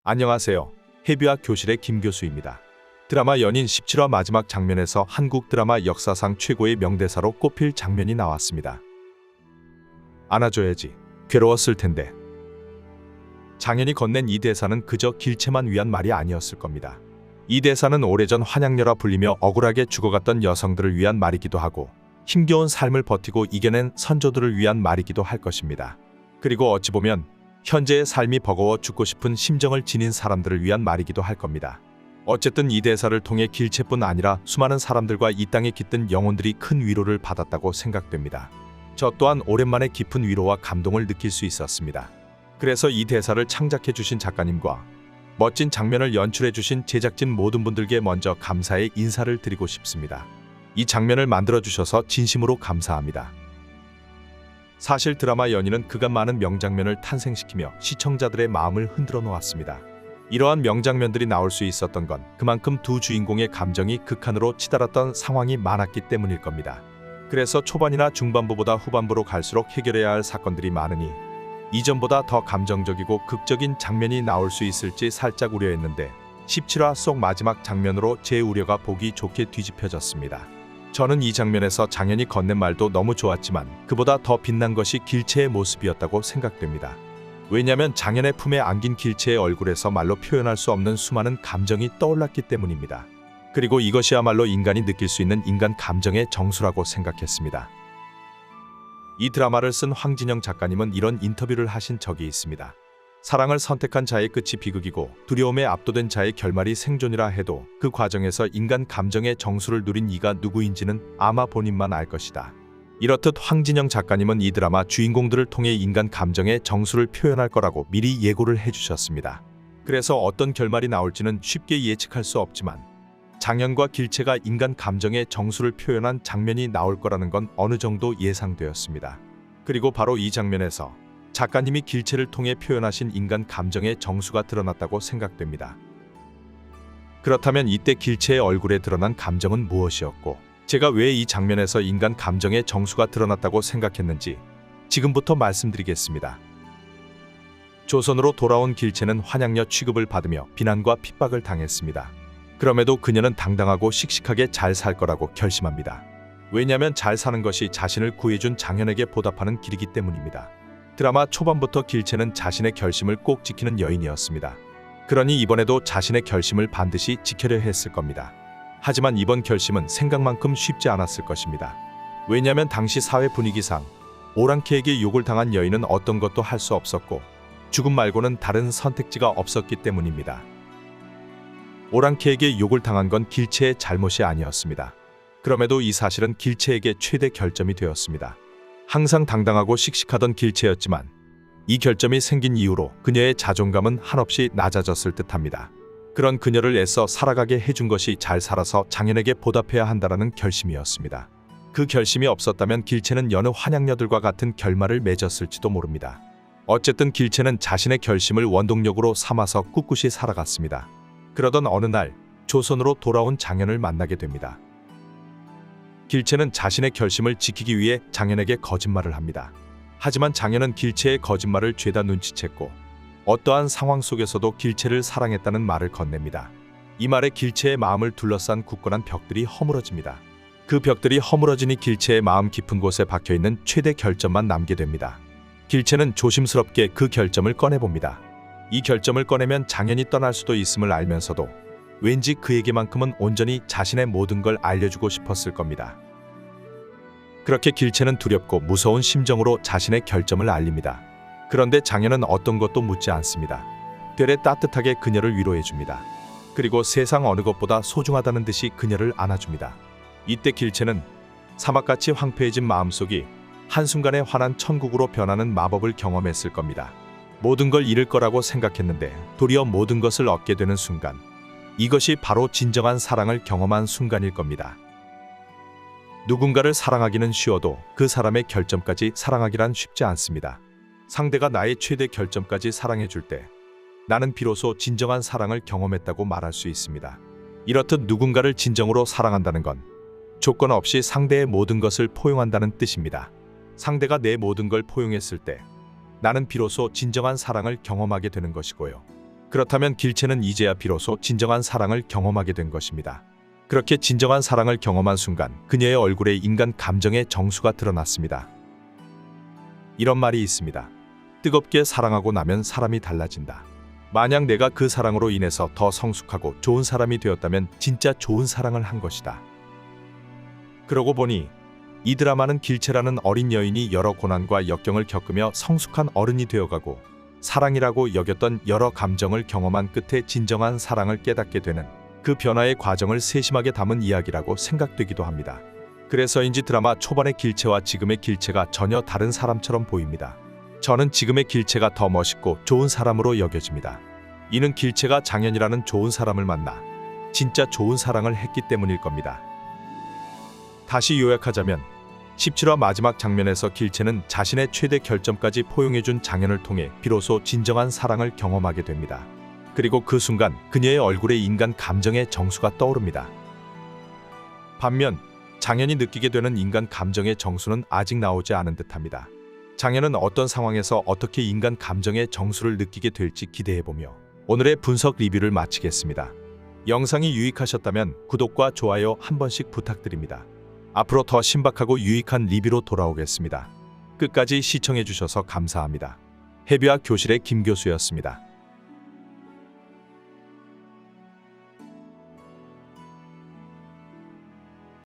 안녕하세요. 해비학 교실의 김 교수입니다. 드라마 연인 17화 마지막 장면에서 한국 드라마 역사상 최고의 명대사로 꼽힐 장면이 나왔습니다. 안아줘야지. 괴로웠을 텐데. 장현이 건넨 이 대사는 그저 길체만 위한 말이 아니었을 겁니다. 이 대사는 오래전 환양녀라 불리며 억울하게 죽어갔던 여성들을 위한 말이기도 하고 힘겨운 삶을 버티고 이겨낸 선조들을 위한 말이기도 할 것입니다. 그리고 어찌 보면 현재의 삶이 버거워 죽고 싶은 심정을 지닌 사람들을 위한 말이기도 할 겁니다. 어쨌든 이 대사를 통해 길체뿐 아니라 수많은 사람들과 이 땅에 깃든 영혼들이 큰 위로를 받았다고 생각됩니다. 저 또한 오랜만에 깊은 위로와 감동을 느낄 수 있었습니다. 그래서 이 대사를 창작해 주신 작가님과 멋진 장면을 연출해 주신 제작진 모든 분들께 먼저 감사의 인사를 드리고 싶습니다. 이 장면을 만들어 주셔서 진심으로 감사합니다. 사실 드라마 연인은 그간 많은 명장면을 탄생시키며 시청자들의 마음을 흔들어 놓았습니다. 이러한 명장면들이 나올 수 있었던 건 그만큼 두 주인공의 감정이 극한으로 치달았던 상황이 많았기 때문일 겁니다. 그래서 초반이나 중반부보다 후반부로 갈수록 해결해야 할 사건들이 많으니 이전보다 더 감정적이고 극적인 장면이 나올 수 있을지 살짝 우려했는데 17화 속 마지막 장면으로 제 우려가 보기 좋게 뒤집혀졌습니다. 저는 이 장면에서 장현이 건넨 말도 너무 좋았지만 그보다 더 빛난 것이 길체의 모습이었다고 생각됩니다. 왜냐하면 장현의 품에 안긴 길체의 얼굴에서 말로 표현할 수 없는 수많은 감정이 떠올랐기 때문입니다. 그리고 이것이야말로 인간이 느낄 수 있는 인간 감정의 정수라고 생각했습니다. 이 드라마를 쓴 황진영 작가님은 이런 인터뷰를 하신 적이 있습니다. 사랑을 선택한 자의 끝이 비극이고 두려움에 압도된 자의 결말이 생존이라 해도 그 과정에서 인간 감정의 정수를 누린 이가 누구인지는 아마 본인만 알 것이다. 이렇듯 황진영 작가님은 이 드라마 주인공들을 통해 인간 감정의 정수를 표현할 거라고 미리 예고를 해주셨습니다. 그래서 어떤 결말이 나올지는 쉽게 예측할 수 없지만 장현과 길체가 인간 감정의 정수를 표현한 장면이 나올 거라는 건 어느 정도 예상되었습니다. 그리고 바로 이 장면에서 작가님이 길체를 통해 표현하신 인간 감정의 정수가 드러났다고 생각됩니다. 그렇다면 이때 길체의 얼굴에 드러난 감정은 무엇이었고 제가 왜 이 장면에서 인간 감정의 정수가 드러났다고 생각했는지 지금부터 말씀드리겠습니다. 조선으로 돌아온 길체는 환양녀 취급을 받으며 비난과 핍박을 당했습니다. 그럼에도 그녀는 당당하고 씩씩하게 잘 살 거라고 결심합니다. 왜냐하면 잘 사는 것이 자신을 구해준 장현에게 보답하는 길이기 때문입니다. 드라마 초반부터 길체는 자신의 결심을 꼭 지키는 여인이었습니다. 그러니 이번에도 자신의 결심을 반드시 지켜려 했을 겁니다. 하지만 이번 결심은 생각만큼 쉽지 않았을 것입니다. 왜냐하면 당시 사회 분위기상 오랑캐에게 욕을 당한 여인은 어떤 것도 할 수 없었고 죽음 말고는 다른 선택지가 없었기 때문입니다. 오랑캐에게 욕을 당한 건 길체의 잘못이 아니었습니다. 그럼에도 이 사실은 길체에게 최대 결점이 되었습니다. 항상 당당하고 씩씩하던 길체였지만 이 결점이 생긴 이후로 그녀의 자존감은 한없이 낮아졌을 듯합니다. 그런 그녀를 애써 살아가게 해준 것이 잘 살아서 장현에게 보답해야 한다는 결심이었습니다. 그 결심이 없었다면 길체는 여느 환양녀들과 같은 결말을 맺었을지도 모릅니다. 어쨌든 길체는 자신의 결심을 원동력으로 삼아서 꿋꿋이 살아갔습니다. 그러던 어느 날 조선으로 돌아온 장현을 만나게 됩니다. 길체는 자신의 결심을 지키기 위해 장현에게 거짓말을 합니다. 하지만 장현은 길체의 거짓말을 죄다 눈치챘고 어떠한 상황 속에서도 길체를 사랑했다는 말을 건넵니다. 이 말에 길체의 마음을 둘러싼 굳건한 벽들이 허물어집니다. 그 벽들이 허물어지니 길체의 마음 깊은 곳에 박혀있는 최대 결점만 남게 됩니다. 길체는 조심스럽게 그 결점을 꺼내봅니다. 이 결점을 꺼내면 장현이 떠날 수도 있음을 알면서도 왠지 그에게만큼은 온전히 자신의 모든 걸 알려주고 싶었을 겁니다. 그렇게 길체는 두렵고 무서운 심정으로 자신의 결점을 알립니다. 그런데 장현은 어떤 것도 묻지 않습니다. 되레 따뜻하게 그녀를 위로해줍니다. 그리고 세상 어느 것보다 소중하다는 듯이 그녀를 안아줍니다. 이때 길체는 사막같이 황폐해진 마음속이 한순간에 환한 천국으로 변하는 마법을 경험했을 겁니다. 모든 걸 잃을 거라고 생각했는데 도리어 모든 것을 얻게 되는 순간, 이것이 바로 진정한 사랑을 경험한 순간일 겁니다. 누군가를 사랑하기는 쉬워도 그 사람의 결점까지 사랑하기란 쉽지 않습니다. 상대가 나의 최대 결점까지 사랑해줄 때 나는 비로소 진정한 사랑을 경험했다고 말할 수 있습니다. 이렇듯 누군가를 진정으로 사랑한다는 건 조건 없이 상대의 모든 것을 포용한다는 뜻입니다. 상대가 내 모든 걸 포용했을 때 나는 비로소 진정한 사랑을 경험하게 되는 것이고요. 그렇다면 길채는 이제야 비로소 진정한 사랑을 경험하게 된 것입니다. 그렇게 진정한 사랑을 경험한 순간 그녀의 얼굴에 인간 감정의 정수가 드러났습니다. 이런 말이 있습니다. 뜨겁게 사랑하고 나면 사람이 달라진다. 만약 내가 그 사랑으로 인해서 더 성숙하고 좋은 사람이 되었다면 진짜 좋은 사랑을 한 것이다. 그러고 보니 이 드라마는 길채라는 어린 여인이 여러 고난과 역경을 겪으며 성숙한 어른이 되어가고 사랑이라고 여겼던 여러 감정을 경험한 끝에 진정한 사랑을 깨닫게 되는 그 변화의 과정을 세심하게 담은 이야기라고 생각되기도 합니다. 그래서인지 드라마 초반의 길채와 지금의 길채가 전혀 다른 사람처럼 보입니다. 저는 지금의 길채가 더 멋있고 좋은 사람으로 여겨집니다. 이는 길채가 장현이라는 좋은 사람을 만나 진짜 좋은 사랑을 했기 때문일 겁니다. 다시 요약하자면 17화 마지막 장면에서 길채는 자신의 최대 결점까지 포용해준 장현을 통해 비로소 진정한 사랑을 경험하게 됩니다. 그리고 그 순간 그녀의 얼굴에 인간 감정의 정수가 떠오릅니다. 반면 장현이 느끼게 되는 인간 감정의 정수는 아직 나오지 않은 듯합니다. 장현은 어떤 상황에서 어떻게 인간 감정의 정수를 느끼게 될지 기대해보며 오늘의 분석 리뷰를 마치겠습니다. 영상이 유익하셨다면 구독과 좋아요 한 번씩 부탁드립니다. 앞으로 더 신박하고 유익한 리뷰로 돌아오겠습니다. 끝까지 시청해주셔서 감사합니다. 해비학 교실의 김 교수였습니다.